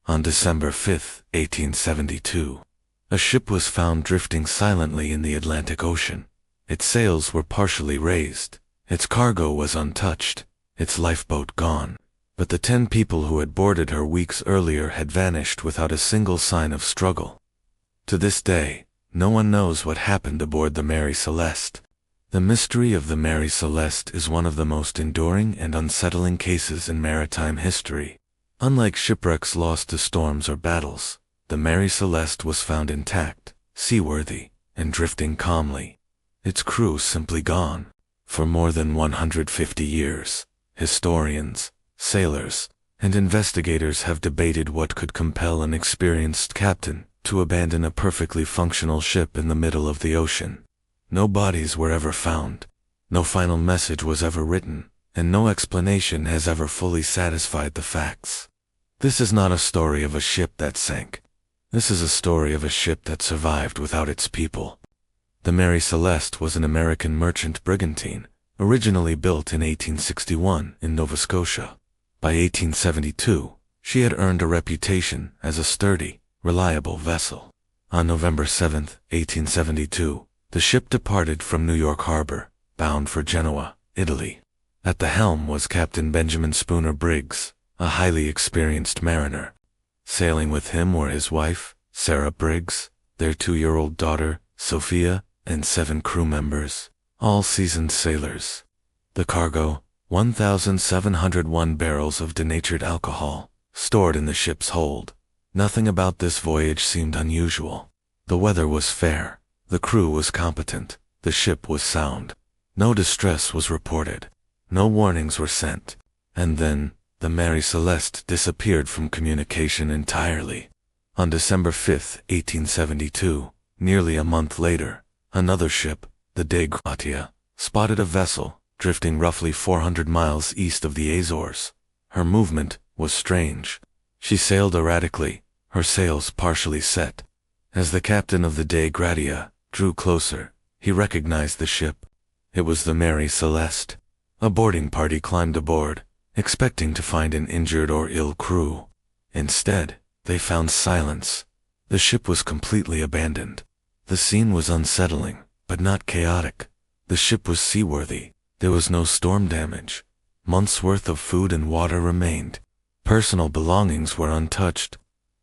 On December 5, 1872, a ship was found drifting silently in the Atlantic Ocean. Its sails were partially raised. Its cargo was untouched, its lifeboat gone. But the 10 people who had boarded her weeks earlier had vanished without a single sign of struggle. To this day, no one knows what happened aboard the Mary Celeste. The mystery of the Mary Celeste is one of the most enduring and unsettling cases in maritime history. Unlike shipwrecks lost to storms or battles, the Mary Celeste was found intact, seaworthy, and drifting calmly. Its crew simply gone. For more than 150 years, historians, sailors, and investigators have debated what could compel an experienced captain to abandon a perfectly functional ship in the middle of the ocean. No bodies were ever found, no final message was ever written, and no explanation has ever fully satisfied the facts. This is not a story of a ship that sank. This is a story of a ship that survived without its people. The Mary Celeste was an American merchant brigantine, originally built in 1861 in Nova Scotia. By 1872, she had earned a reputation as a sturdy, reliable vessel. On November 7, 1872, the ship departed from New York Harbor, bound for Genoa, Italy. At the helm was Captain Benjamin Spooner Briggs, a highly experienced mariner. Sailing with him were his wife, Sarah Briggs, their 2-year-old daughter, Sophia, and 7 crew members, all seasoned sailors. The cargo, 1,701 barrels of denatured alcohol, stored in the ship's hold. Nothing about this voyage seemed unusual. The weather was fair, the crew was competent, the ship was sound. No distress was reported, no warnings were sent, and then, the Mary Celeste disappeared from communication entirely. On December 5, 1872, nearly a month later, another ship, the Dei Gratia, spotted a vessel drifting roughly 400 miles east of the Azores. Her movement was strange. She sailed erratically, her sails partially set. As the captain of the Dei Gratia drew closer, he recognized the ship. It was the Mary Celeste. A boarding party climbed aboard, expecting to find an injured or ill crew. Instead, they found silence. The ship was completely abandoned. The scene was unsettling, but not chaotic. The ship was seaworthy. There was no storm damage. Months' worth of food and water remained. Personal belongings were untouched.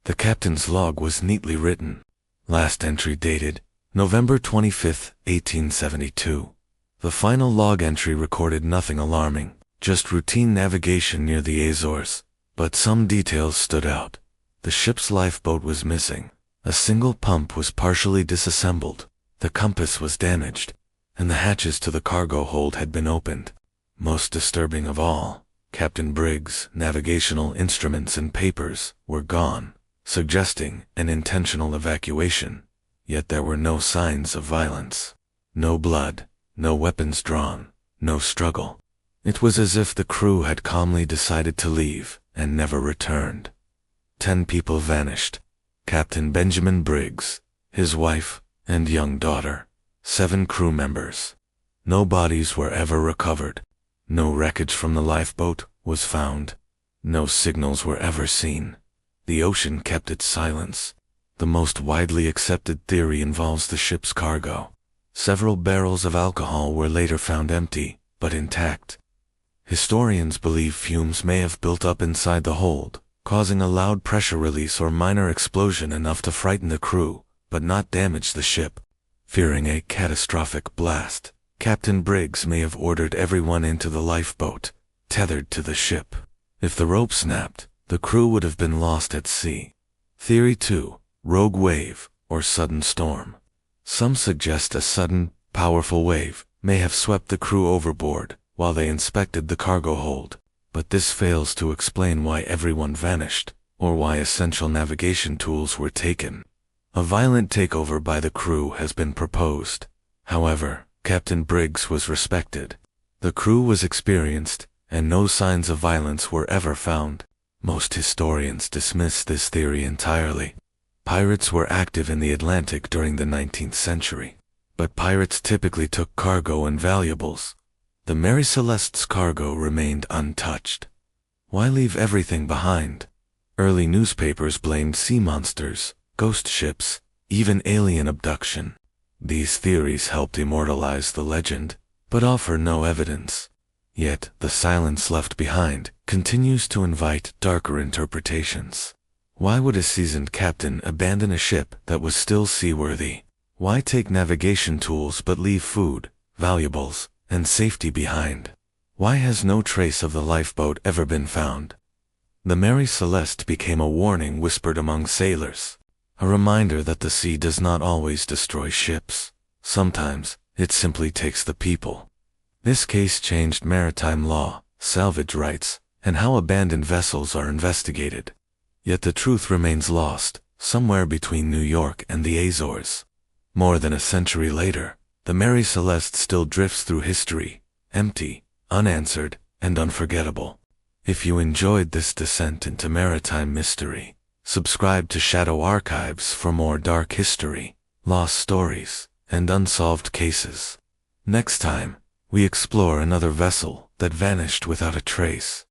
The captain's log was neatly written. Last entry dated November 25, 1872. The final log entry recorded nothing alarming, just routine navigation near the Azores, but some details stood out. The ship's lifeboat was missing. A single pump was partially disassembled. The compass was damaged, and the hatches to the cargo hold had been opened. Most disturbing of all, Captain Briggs' navigational instruments and papers were gone, suggesting an intentional evacuation. Yet there were no signs of violence. No blood, no weapons drawn, no struggle. It was as if the crew had calmly decided to leave and never returned. 10 people vanished. Captain Benjamin Briggs, his wife, and young daughter. 7 crew members. No bodies were ever recovered. No wreckage from the lifeboat was found. No signals were ever seen. The ocean kept its silence. The most widely accepted theory involves the ship's cargo. Several barrels of alcohol were later found empty, but intact. Historians believe fumes may have built up inside the hold, causing a loud pressure release or minor explosion enough to frighten the crew, but not damage the ship. Fearing a catastrophic blast, Captain Briggs may have ordered everyone into the lifeboat, tethered to the ship. If the rope snapped, the crew would have been lost at sea. Theory 2, rogue wave, or sudden storm. Some suggest a sudden, powerful wave may have swept the crew overboard while they inspected the cargo hold, but this fails to explain why everyone vanished, or why essential navigation tools were taken. A violent takeover by the crew has been proposed. However, Captain Briggs was respected. The crew was experienced, and no signs of violence were ever found. Most historians dismiss this theory entirely. Pirates were active in the Atlantic during the 19th century, but pirates typically took cargo and valuables. The Mary Celeste's cargo remained untouched. Why leave everything behind? Early newspapers blamed sea monsters, ghost ships, even alien abduction. These theories helped immortalize the legend, but offer no evidence. Yet, the silence left behind continues to invite darker interpretations. Why would a seasoned captain abandon a ship that was still seaworthy? Why take navigation tools but leave food, valuables, and safety behind? Why has no trace of the lifeboat ever been found? The Mary Celeste became a warning whispered among sailors, a reminder that the sea does not always destroy ships. Sometimes, it simply takes the people. This case changed maritime law, salvage rights, and how abandoned vessels are investigated. Yet the truth remains lost, somewhere between New York and the Azores. More than a century later, the Mary Celeste still drifts through history, empty, unanswered, and unforgettable. If you enjoyed this descent into maritime mystery, subscribe to Shadow Archives for more dark history, lost stories, and unsolved cases. Next time, we explore another vessel that vanished without a trace.